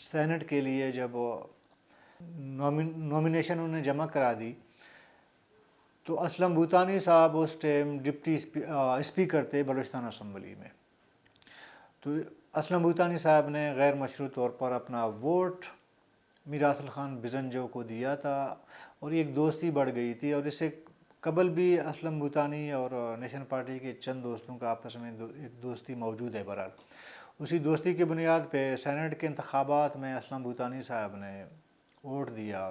Saint کے لیے جب نومینیشن انہیں جمع کرا دی تو اسلم بھوتانی صاحب اس ٹائم ڈپٹی اسپیکر تھے بلوچستان اسمبلی میں. تو اسلم بھوتانی صاحب نے غیر مشروط طور پر اپنا ووٹ میر حاصل خان بزنجو کو دیا تھا اور ایک دوستی بڑھ گئی تھی. اور اس سے قبل بھی اسلم بھوتانی اور نیشنل پارٹی کے چند دوستوں کا آپس میں ایک دوستی موجود ہے. بہرحال اسی دوستی کی بنیاد پہ سینٹ کے انتخابات میں اسلم بھوتانی صاحب نے ووٹ دیا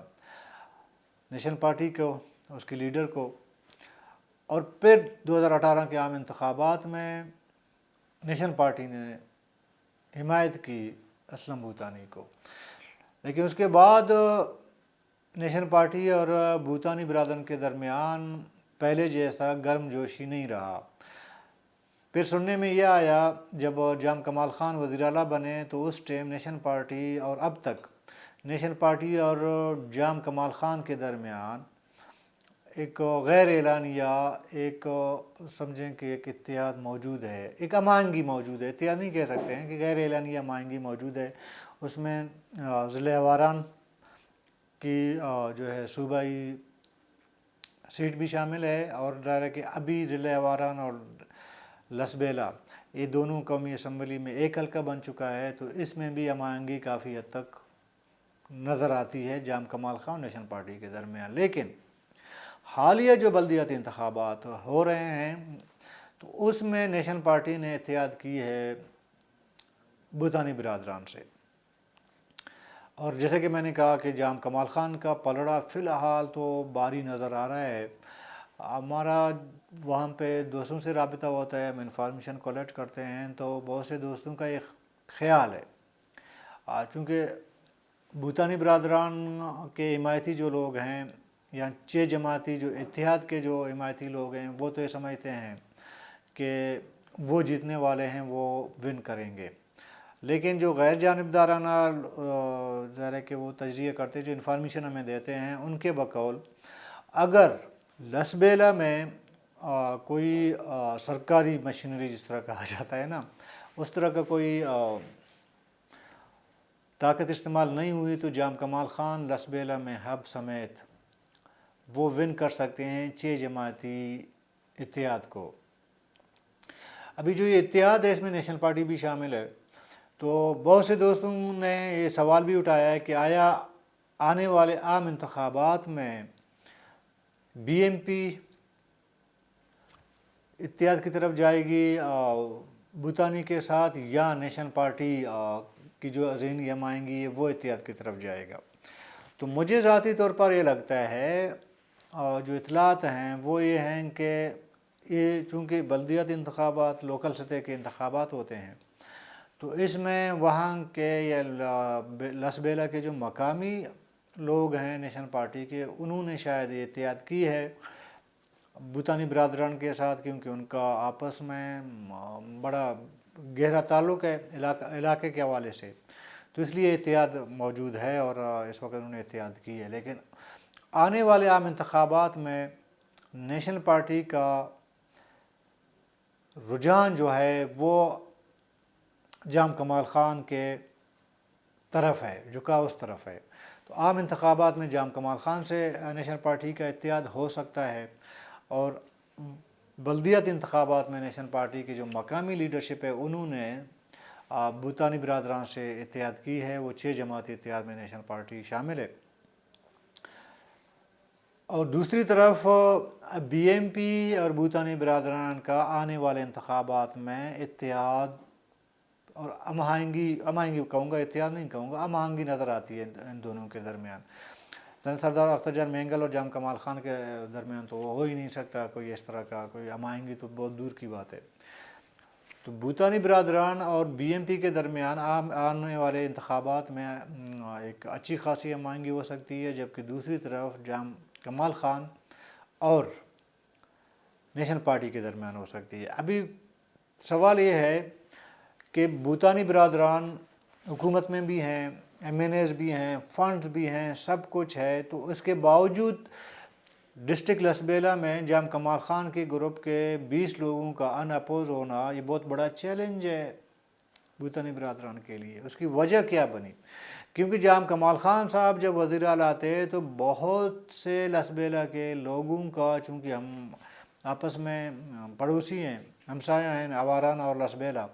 نیشنل پارٹی کو، اس کے لیڈر کو. اور پھر 2018 کے عام انتخابات میں نیشنل پارٹی نے حمایت کی اسلم بھوتانی کو. لیکن اس کے بعد نیشنل پارٹی اور بھوتانی برادران کے درمیان پہلے جیسا گرم جوشی نہیں رہا. پھر سننے میں یہ آیا جب جام کمال خان وزیر اعلیٰ بنے تو اس ٹائم نیشنل پارٹی اور اب تک نیشنل پارٹی اور جام کمال خان کے درمیان ایک غیر اعلانیہ ایک سمجھیں کہ ایک اتحاد موجود ہے، ایک ہم آہنگی موجود ہے. اتحاد نہیں کہہ سکتے ہیں کہ غیر اعلانیہ ہم آہنگی موجود ہے. اس میں ضلع ہواران کی جو ہے صوبائی سیٹ بھی شامل ہے اور ظاہر ہے کہ ابھی ضلع ہواران اور لسبیلا یہ دونوں قومی اسمبلی میں ایک حلقہ بن چکا ہے. تو اس میں بھی ہم آہنگی کافی حد تک نظر آتی ہے جام کمال خان نیشنل پارٹی کے درمیان. لیکن حالیہ جو بلدیاتی انتخابات ہو رہے ہیں تو اس میں نیشنل پارٹی نے اتحاد کی ہے بھوتانی برادران سے. اور جیسے کہ میں نے کہا کہ جام کمال خان کا پلڑا فی الحال تو بھاری نظر آ رہا ہے. ہمارا وہاں پہ دوستوں سے رابطہ ہوتا ہے، ہم انفارمیشن کلیکٹ کرتے ہیں تو بہت سے دوستوں کا ایک خیال ہے چونکہ بھوتانی برادران کے حمایتی جو لوگ ہیں یا چھ جماعتی جو اتحاد کے جو حمایتی لوگ ہیں وہ تو یہ سمجھتے ہیں کہ وہ جیتنے والے ہیں، وہ ون کریں گے. لیکن جو غیر جانبدارانہ ظاہر ہے کہ وہ تجزیہ کرتے جو انفارمیشن ہمیں دیتے ہیں ان کے بقول اگر لسبیلا میں کوئی سرکاری مشینری جس طرح کہا جاتا ہے نا اس طرح کا کوئی طاقت استعمال نہیں ہوئی تو جام کمال خان لسبیلا میں ہب سمیت وہ ون کر سکتے ہیں 6 جماعتی اتحاد کو. ابھی جو یہ اتحاد ہے اس میں نیشنل پارٹی بھی شامل ہے. تو بہت سے دوستوں نے یہ سوال بھی اٹھایا ہے کہ آیا آنے والے عام انتخابات میں بی ایم پی اتحاد کی طرف جائے گی بھوتانی کے ساتھ یا نیشنل پارٹی کی جو ذہنی ہم آئیں گی وہ اتحاد کی طرف جائے گا. تو مجھے ذاتی طور پر یہ لگتا ہے جو اطلاعات ہیں وہ یہ ہیں کہ یہ چونکہ بلدیاتی انتخابات لوکل سطح کے انتخابات ہوتے ہیں تو اس میں وہاں کے یا لسبیلا کے جو مقامی لوگ ہیں نیشنل پارٹی کے انہوں نے شاید یہ اتحاد کی ہے بھوتانی برادران کے ساتھ کیونکہ ان کا آپس میں بڑا گہرا تعلق ہے علاقے کے حوالے سے. تو اس لیے اتحاد موجود ہے اور اس وقت انہوں نے اتحاد کی ہے. لیکن آنے والے عام انتخابات میں نیشنل پارٹی کا رجحان جو ہے وہ جام کمال خان کے طرف ہے، جھکا اس طرف ہے. تو عام انتخابات میں جام کمال خان سے نیشنل پارٹی کا اتحاد ہو سکتا ہے اور بلدیاتی انتخابات میں نیشنل پارٹی کی جو مقامی لیڈرشپ ہے انہوں نے بھوتانی برادران سے اتحاد کی ہے. وہ 6 جماعتی اتحاد میں نیشنل پارٹی شامل ہے. اور دوسری طرف بی ایم پی اور بھوتانی برادران کا آنے والے انتخابات میں اتحاد اور ہم آہنگی کہوں گا، اتحاد نہیں کہوں گا، ہم آہنگی نظر آتی ہے ان دونوں کے درمیان. سردار اختر جان مینگل اور جام کمال خان کے درمیان تو وہ ہو ہی نہیں سکتا کوئی اس طرح کا کوئی ہم آہنگی، تو بہت دور کی بات ہے. تو بھوتانی برادران اور بی ایم پی کے درمیان آنے والے انتخابات میں ایک اچھی خاصی ہم آہنگی ہو سکتی ہے، جبکہ دوسری طرف جام کمال خان اور نیشنل پارٹی کے درمیان ہو سکتی ہے. ابھی سوال یہ ہے کہ بھوتانی برادران حکومت میں بھی ہیں، ایم این ایز بھی ہیں، فنڈز بھی ہیں، سب کچھ ہے، تو اس کے باوجود ڈسٹرکٹ لسبیلا میں جام کمال خان کے گروپ کے 20 لوگوں کا ان اپوز ہونا یہ بہت بڑا چیلنج ہے بھوتانی برادران کے لیے. اس کی وجہ کیا بنی؟ کیونکہ جام کمال خان صاحب جب وزیر اعلیٰ تھے تو بہت سے لسبیلا کے لوگوں کا، چونکہ ہم آپس میں پڑوسی ہیں، ہمسایہ ہیں آواران اور لسبیلا،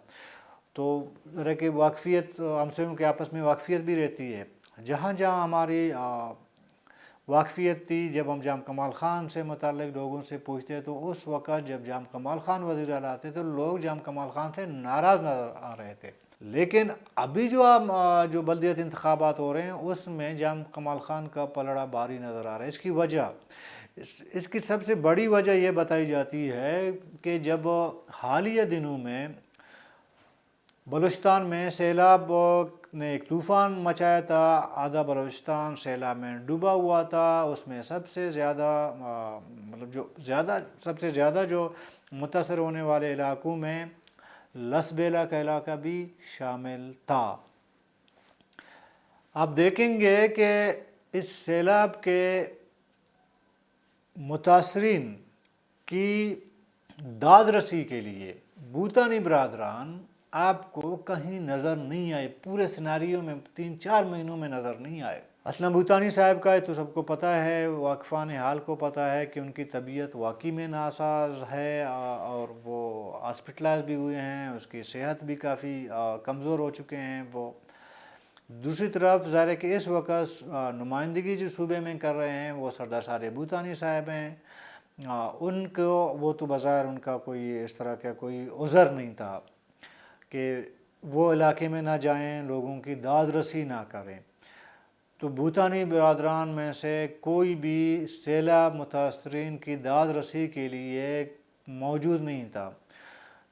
تو ذرا کہ واقفیت ہمسایوں کے آپس میں واقفیت بھی رہتی ہے. جہاں جہاں ہماری واقفیت تھی، جب ہم جام کمال خان سے متعلق لوگوں سے پوچھتے تو اس وقت جب جام کمال خان وزیر اعلیٰ تھے تو لوگ جام کمال خان سے ناراض نظر آ رہے تھے. لیکن ابھی جو بلدیاتی انتخابات ہو رہے ہیں اس میں جام کمال خان کا پلڑا بھاری نظر آ رہا ہے. اس کی وجہ، اس کی سب سے بڑی وجہ یہ بتائی جاتی ہے کہ جب حالیہ دنوں میں بلوچستان میں سیلاب نے ایک طوفان مچایا تھا، آدھا بلوچستان سیلاب میں ڈوبا ہوا تھا، اس میں سب سے زیادہ سب سے زیادہ جو متاثر ہونے والے علاقوں میں لسبیلا کا علاقہ بھی شامل تھا. آپ دیکھیں گے کہ اس سیلاب کے متاثرین کی داد رسی کے لیے بھوتانی برادران آپ کو کہیں نظر نہیں آئے، پورے سیناریوں میں 3-4 مہینوں میں نظر نہیں آئے. اسلم بھوتانی صاحب کا تو سب کو پتہ ہے، واقفان حال کو پتہ ہے کہ ان کی طبیعت واقعی میں ناساز ہے اور وہ ہاسپٹلائز بھی ہوئے ہیں، اس کی صحت بھی کافی کمزور ہو چکے ہیں وہ. دوسری طرف ظاہر ہے کہ اس وقت نمائندگی جو صوبے میں کر رہے ہیں وہ سردار صالح بھوتانی صاحب ہیں. ان کو وہ تو بظاہر ان کا کوئی اس طرح کا کوئی عذر نہیں تھا کہ وہ علاقے میں نہ جائیں، لوگوں کی داد رسی نہ کریں. تو بھوتانی برادران میں سے کوئی بھی سیلاب متاثرین کی داد رسی کے لیے موجود نہیں تھا.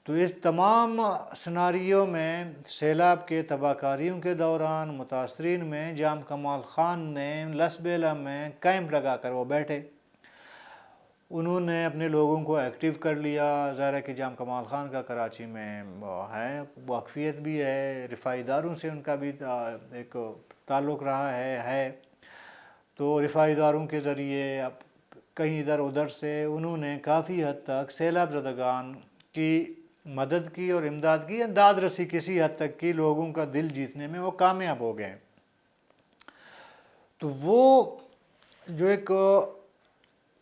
تو اس تمام سناریوں میں سیلاب کے تباہ کاریوں کے دوران متاثرین میں جام کمال خان نے لسبیلا میں کیمپ لگا کر وہ بیٹھے. انہوں نے اپنے لوگوں کو ایکٹیو کر لیا. ظاہر ہے کہ جام کمال خان کا کراچی میں ہے، واقفیت بھی ہے، رفائی اداروں سے ان کا بھی ایک تعلق رہا ہے. تو رفائی اداروں کے ذریعے کہیں ادھر ادھر سے انہوں نے کافی حد تک سیلاب زدگان کی مدد کی اور امداد کی، داد رسی کسی حد تک کی لوگوں کا دل جیتنے میں وہ کامیاب ہو گئے. تو وہ جو ایک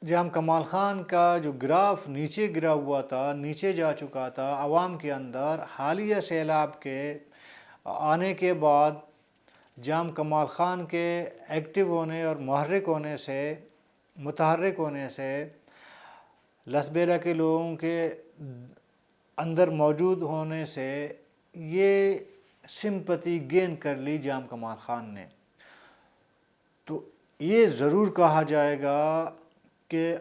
جام کمال خان کا جو گراف نیچے گرا ہوا تھا، نیچے جا چکا تھا عوام کے اندر، حالیہ سیلاب کے آنے کے بعد جام کمال خان کے ایکٹیو ہونے اور متحرک ہونے سے لسبیلا کے لوگوں کے اندر موجود ہونے سے یہ سمپتی گین کر لی جام کمال خان نے. تو یہ ضرور کہا جائے گا کہ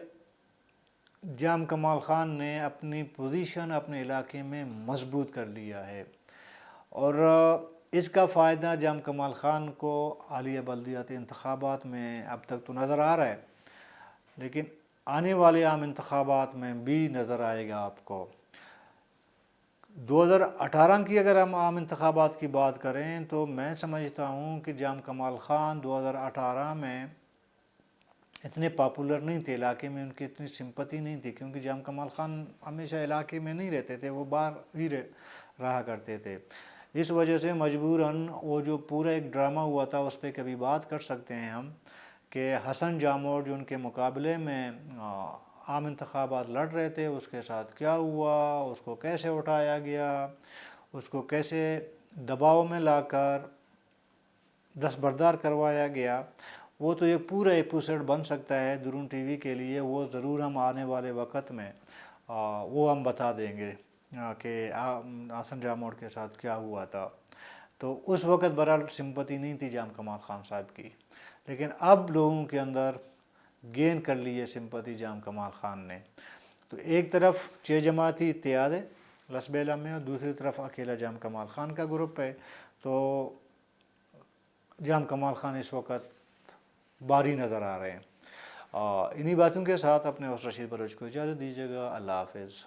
جام کمال خان نے اپنی پوزیشن اپنے علاقے میں مضبوط کر لیا ہے، اور اس کا فائدہ جام کمال خان کو حالیہ بلدیاتی انتخابات میں اب تک تو نظر آ رہا ہے، لیکن آنے والے عام انتخابات میں بھی نظر آئے گا آپ کو. 2018 کی اگر ہم عام انتخابات کی بات کریں تو میں سمجھتا ہوں کہ جام کمال خان 2018 میں اتنے پاپولر نہیں تھے، علاقے میں ان کی اتنی سمپتی نہیں تھی، کیونکہ جام کمال خان ہمیشہ علاقے میں نہیں رہتے تھے، وہ باہر ہی رہا کرتے تھے. اس وجہ سے مجبوراً وہ جو پورا ایک ڈرامہ ہوا تھا اس پہ کبھی بات کر سکتے ہیں ہم، کہ حسن جامور جو ان کے مقابلے میں عام انتخابات لڑ رہے تھے اس کے ساتھ کیا ہوا، اس کو کیسے اٹھایا گیا، اس کو کیسے دباؤ میں لا کر دستبردار کروایا گیا. وہ تو ایک پورا ایپیسوڈ بن سکتا ہے درون ٹی وی کے لیے، وہ ضرور ہم آنے والے وقت میں وہ ہم بتا دیں گے کہ حسن جامور کے ساتھ کیا ہوا تھا. تو اس وقت برحال سمپتی نہیں تھی جام کمال خان صاحب کی، لیکن اب لوگوں کے اندر گین کر لی ہے سمپتی جام کمال خان نے. تو ایک طرف 6 جماعتی اتحاد ہے لسبیلا میں اور دوسری طرف اکیلا جام کمال خان کا گروپ ہے. تو جام کمال خان اس وقت باری نظر آ رہے ہیں. انہی باتوں کے ساتھ اپنے ہوسٹ رشید بلوچ کو اجازت دیجیے گا. اللہ حافظ.